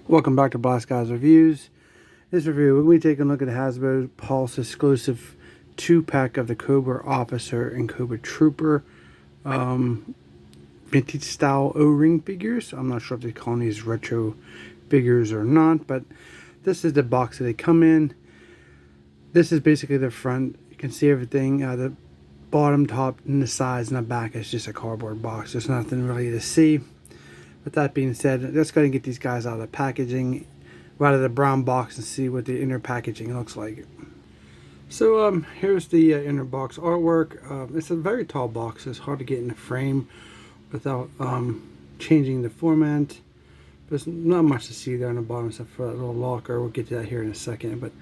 Welcome back to Blast Guys Reviews. This review, we're going to be taking a look at Hasbro Pulse exclusive 2-pack of the Cobra Officer and Cobra Trooper vintage style O-ring figures. I'm not sure if they're calling these retro figures or not, but this is the box that they come in. This is basically the front. You can see everything. The bottom, top, and the sides and the back is just a cardboard box. There's nothing really to see. With that being said, let's go ahead and get these guys out of the packaging, out of the brown box, and see what the inner packaging looks like. So here's the inner box artwork. It's a very tall box. It's hard to get in the frame without changing the format. There's not much to see there on the bottom except for that little locker. We'll get to that here in a second. But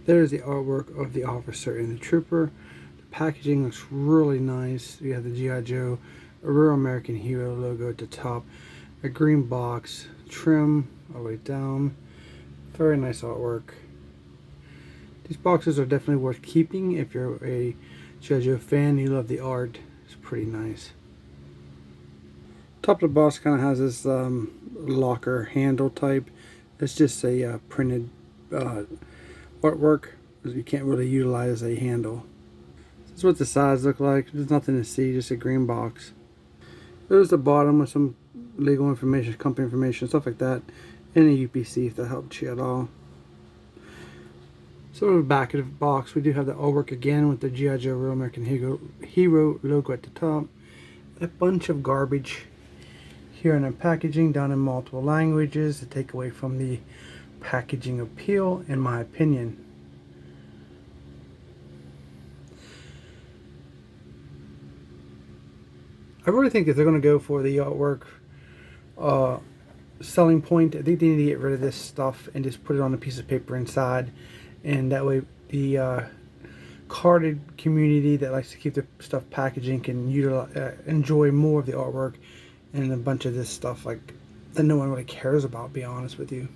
there's the artwork of the officer and the trooper. The packaging looks really nice. We have the G.I.JOE, a Real American Hero logo at the top. A green box, trim all the way down. Very nice artwork. These boxes are definitely worth keeping if you're a G.I.JOE fan. You love the art. It's pretty nice. Top of the box kind of has this locker handle type. It's just a printed artwork, because you can't really utilize a handle. This is what the sides look like. There's nothing to see, just a green box. There's the bottom with some legal information, company information, stuff like that, and a UPC if that helps you at all. So in the back of the box, we do have the artwork again with the G.I.JOE Real American Hero logo at the top. A bunch of garbage here in the packaging, done in multiple languages to take away from the packaging appeal, in my opinion. I really think if they're going to go for the artwork selling point, I think they need to get rid of this stuff and just put it on a piece of paper inside, and that way the carded community that likes to keep their stuff packaging can enjoy more of the artwork and a bunch of this stuff like that no one really cares about, be honest with you.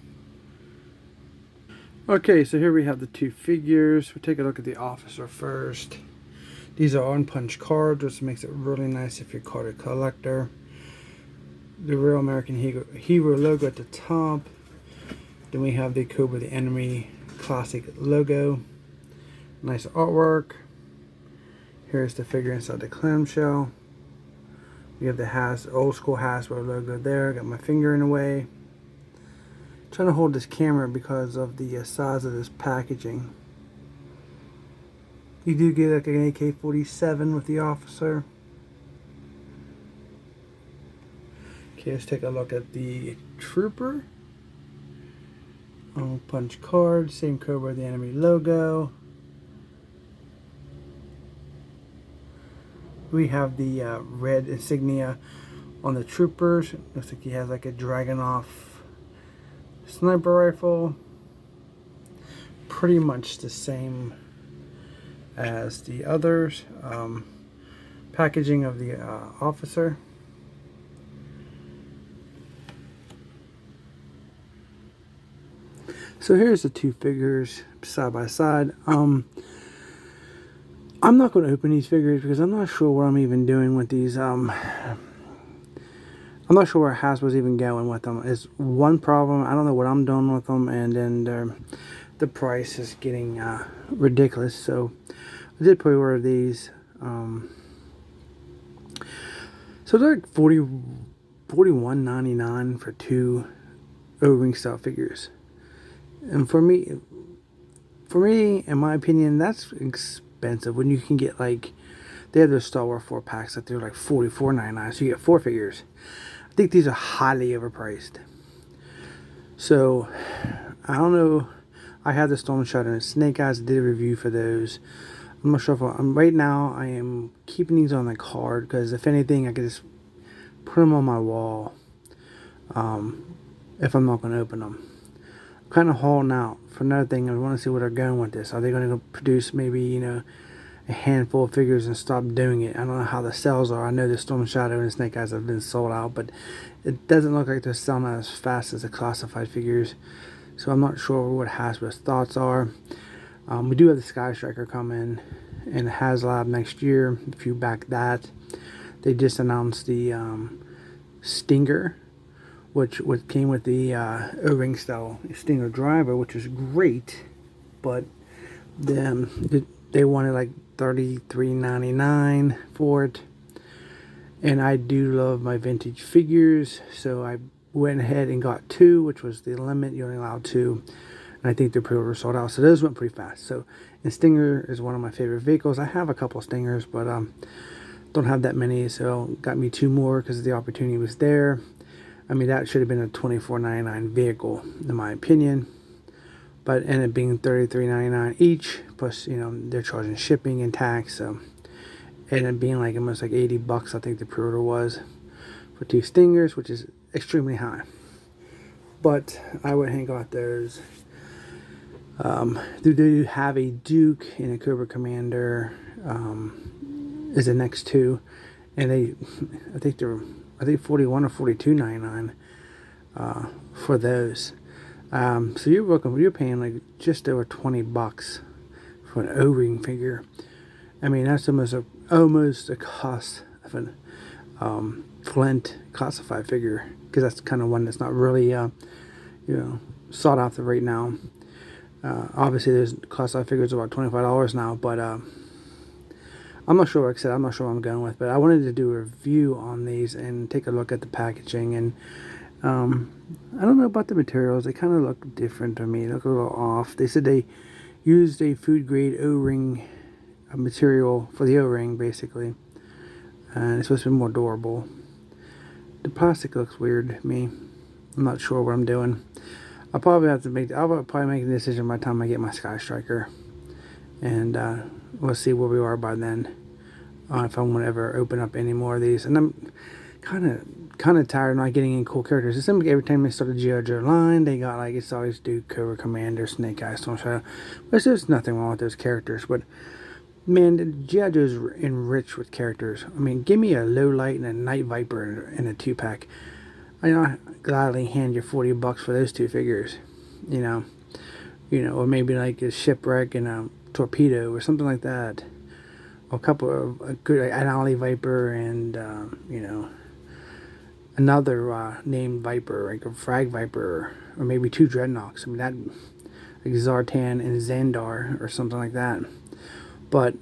Okay, so here we have the two figures. We'll take a look at the officer first. These are unpunched cards, which makes it really nice if you're a card collector. The Real American Hero logo at the top. Then we have the Cobra the Enemy classic logo. Nice artwork. Here's the figure inside the clamshell. We have the old school Hasbro logo there. Got my finger in the way. Trying to hold this camera because of the size of this packaging. You do get like an AK-47 with the officer. Okay, let's take a look at the trooper. Punch card, same Cobra the Enemy logo. We have the red insignia on the troopers. Looks like he has like a Dragunov sniper rifle. Pretty much the same as the others. Packaging of the officer. So here's the two figures side by side. I'm not going to open these figures because I'm not sure what I'm even doing with these. I'm not sure where Hasbro's even going with them. It's one problem. I don't know what I'm doing with them, and then the price is getting ridiculous. So I did pre-order these. So they're like $41.99 for two O-ring style figures. And for me, in my opinion, that's expensive. When you can get like, they have their Star Wars 4-packs that they're like $44.99, so you get 4 figures. I think these are highly overpriced. So I don't know. I have the Storm Shadow and Snake Eyes. I did a review for those. I'm not sure if right now I am keeping these on the card because if anything, I could just put them on my wall if I'm not going to open them. Kind of hauling out. For another thing, I want to see where they're going with this. Are they going to produce maybe, you know, a handful of figures and stop doing it? I don't know how the sales are. I know the Storm Shadow and Snake Eyes have been sold out, but it doesn't look like they're selling as fast as the classified figures. So I'm not sure what Hasbro's thoughts are. We do have the Sky Striker coming in HasLab next year. If you back that, they just announced the Stinger which came with the O-ring style Stinger driver, which is great, but they wanted like $33.99 for it, and I do love my vintage figures, so I went ahead and got 2, which was the limit. You only allowed 2, and I think the pre-order sold out, so those went pretty fast. So, and Stinger is one of my favorite vehicles. I have a couple of Stingers, but don't have that many, so got me 2 more because the opportunity was there. I mean, that should have been a $24.99 vehicle, in my opinion, but ended up being $33.99 each, plus, you know, they're charging shipping and tax, so it ended up being like almost like 80 bucks, I think the pre-order was, for 2 Stingers, which is extremely high. But I went and got those. They do have a Duke and a Cobra Commander is the next 2, and I think 41 or 42.99 for those. So you're paying like just over 20 bucks for an O-ring figure. I mean, that's almost a cost of an Flint classified figure, because that's kind of one that's not really you know, sought after right now. Obviously there's classified figures about $25 now, but I'm not sure. Like I said, I'm not sure what I'm going with, but I wanted to do a review on these and take a look at the packaging. And I don't know about the materials. They kind of look different to me. They look a little off. They said they used a food grade O-ring material for the O-ring, basically, and it's supposed to be more durable. The plastic looks weird to me. I'm not sure what I'm doing. I'll probably make a decision by the time I get my Sky Striker, and we'll see where we are by then, if I want to ever open up any more of these. And I'm kind of tired of not getting any cool characters. It seems like every time they start a G.I.JOE line, they got like, it's always Duke, Cobra Commander, Snake Eyes, Storm Shadow. There's nothing wrong with those characters, but man, G.I.JOE is enriched with characters. I mean, give me a Lowlight and a Night Viper in a 2-pack. I'd gladly hand you 40 bucks for those 2 figures, you know, or maybe like a Shipwreck and a Torpedo or something like that, or a couple of an Alley Viper and you know, another named Viper, like a Frag Viper, or maybe 2 Dreadnoks. I mean, that, like Zartan and Xandar or something like that. But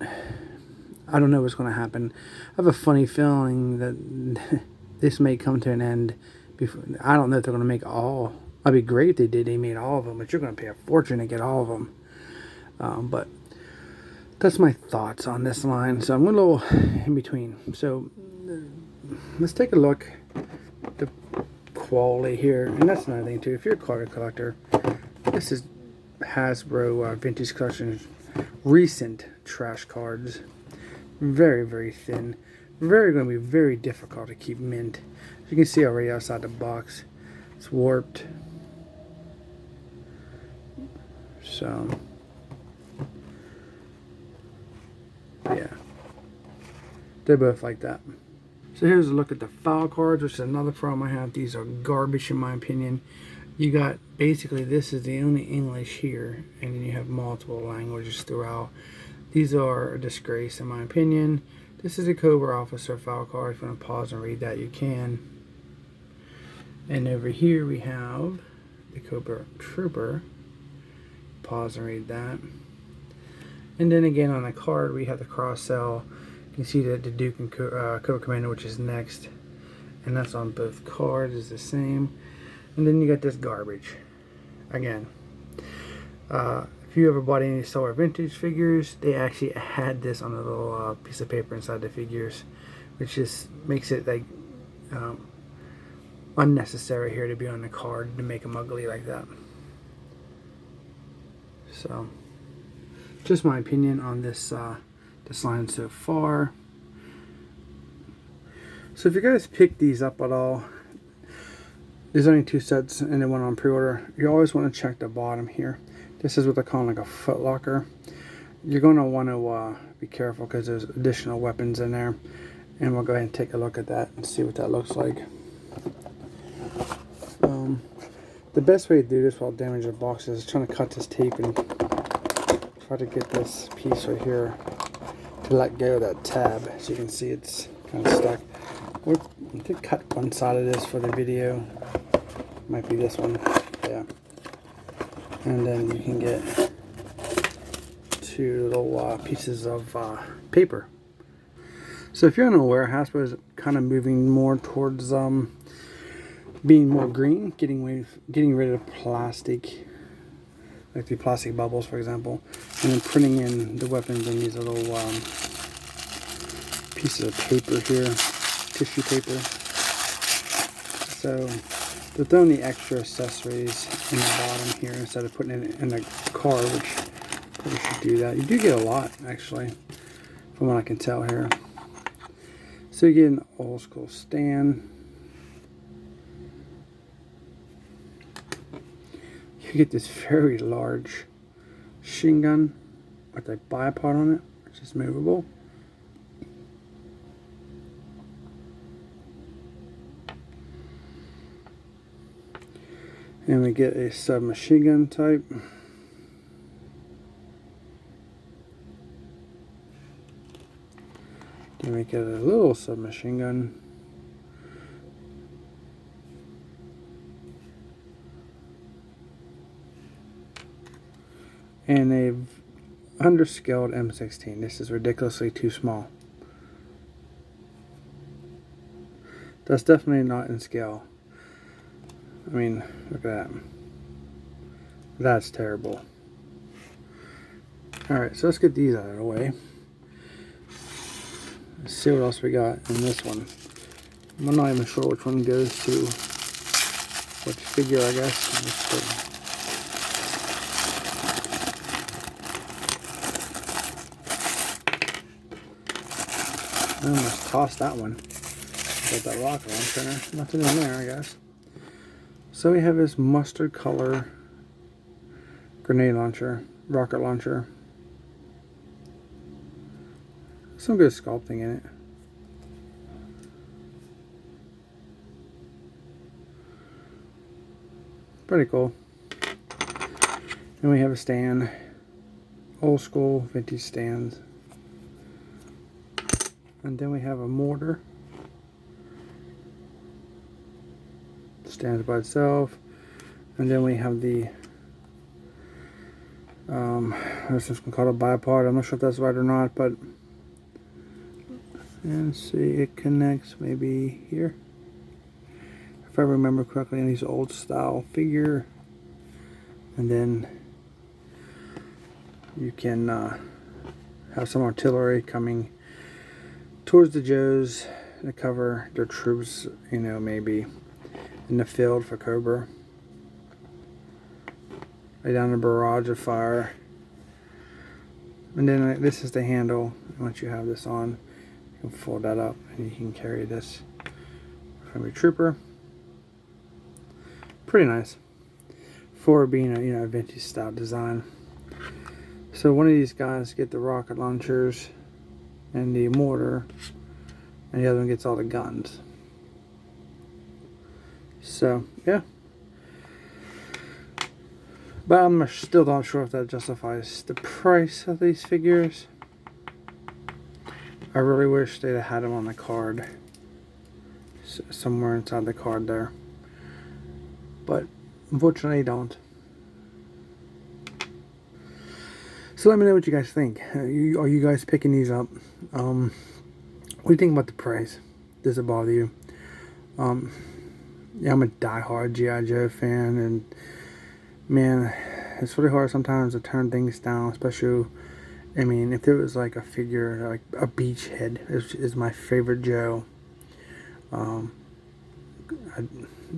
I don't know what's going to happen. I have a funny feeling that this may come to an end before. I don't know if they're going to make all. It'd be great if they did. They made all of them, but you're going to pay a fortune to get all of them. But that's my thoughts on this line. So I'm a little in between. So let's take a look at the quality here. And that's another thing too. If you're a card collector, this is Hasbro Vintage Collections recent trash cards. Very, very thin. Going to be very difficult to keep mint. As you can see already outside the box, it's warped. So yeah, they're both like that. So here's a look at the file cards, which is another problem I have. These are garbage in my opinion. You got, basically this is the only English here, and then you have multiple languages throughout. These are a disgrace in my opinion. This is a Cobra officer file card. If you want to pause and read that, you can. And over here we have the Cobra Trooper. Pause and read that. And then again on the card we have the cross sell. You can see that the Duke and Cobra Commander, which is next, and that's on both cards, is the same. And then you got this garbage again. If you ever bought any Star Wars vintage figures, they actually had this on a little piece of paper inside the figures, which just makes it like unnecessary here to be on the card to make them ugly like that. So just my opinion on this this line so far. So if you guys pick these up at all, there's only 2 sets and then one on pre-order. You always want to check the bottom here. This is what they're calling like a foot locker. You're going to want to be careful because there's additional weapons in there. And we'll go ahead and take a look at that and see what that looks like. The best way to do this without damaging the box is trying to cut this tape and try to get this piece right here to let go of that tab. As you can see, it's kind of stuck. I did cut one side of this for the video. Might be this one. Yeah. And then you can get 2 little pieces of paper. So if you're unaware, Hasbro is kind of moving more towards being more green, getting rid of plastic, like the plastic bubbles, for example, and then printing in the weapons in these little pieces of paper here, tissue paper. So they're throwing the extra accessories in the bottom here instead of putting it in the car, which probably should do that. You do get a lot, actually, from what I can tell here. So you get an old school stand. You get this very large machine gun with a bipod on it, which is movable. And we get a submachine gun type. Then we get a little submachine gun. And a underscaled M16. This is ridiculously too small. That's definitely not in scale. I mean, look at that. That's terrible. Alright, so let's get these out of the way. Let's see what else we got in this one. I'm not even sure which one goes to which figure, I guess. Let's see. I almost tossed that one. Got that rocket launcher. Nothing in there, I guess. So we have this mustard color grenade launcher, rocket launcher. Some good sculpting in it. Pretty cool. Then we have a stand. Old school vintage stands. And then we have a mortar. Stands by itself. And then we have the this is called a bipod. I'm not sure if that's right or not, but and see, it connects maybe here, if I remember correctly, in these old style figure. And then you can have some artillery coming towards the Joes to cover their troops, you know, maybe in the field for Cobra. Lay down a barrage of fire. And then this is the handle. Once you have this on, you can fold that up and you can carry this from your trooper. Pretty nice for being a, you know, vintage style design. So one of these guys get the rocket launchers and the mortar, and the other one gets all the guns. So yeah, but I'm still not sure if that justifies the price of these figures. I really wish they'd have had them on the card, somewhere inside the card there, but unfortunately they don't. So let me know what you guys think. Are you guys picking these up? What do you think about the price? Does it bother you? Yeah, I'm a diehard G.I. Joe fan, and man, it's really hard sometimes to turn things down, especially, I mean, if there was like a figure, like a Beachhead is my favorite Joe. I'd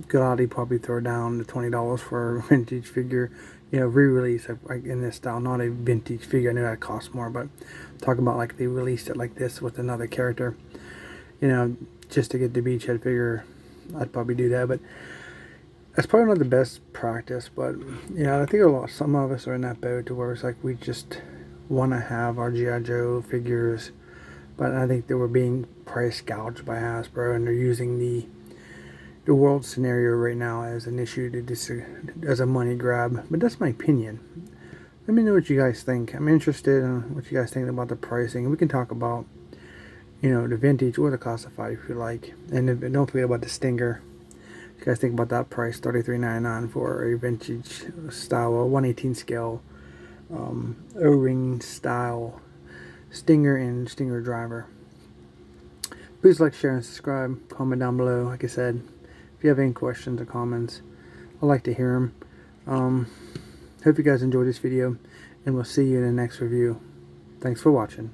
gladly probably throw down the $20 for a vintage figure, you know, re-release like in this style, not a vintage figure. I know that costs more, but talk about like they released it like this with another character, you know, just to get the Beachhead figure. I'd probably do that, but that's probably not the best practice. But yeah, I think some of us are in that boat to where it's like we just want to have our G.I. Joe figures, but I think they were being price gouged by Hasbro, and they're using the world scenario right now as an issue to as a money grab. But that's my opinion. Let me know what you guys think. I'm interested in what you guys think about the pricing. We can talk about, you know, the vintage or the classified if you like. And don't forget about the Stinger. you guys think about that price? $33.99 for a vintage style 1/18 scale O-ring style Stinger and Stinger driver. Please like, share, and subscribe. Comment down below. Like I said, if you have any questions or comments, I'd like to hear them. Hope you guys enjoyed this video, and we'll see you in the next review. Thanks for watching.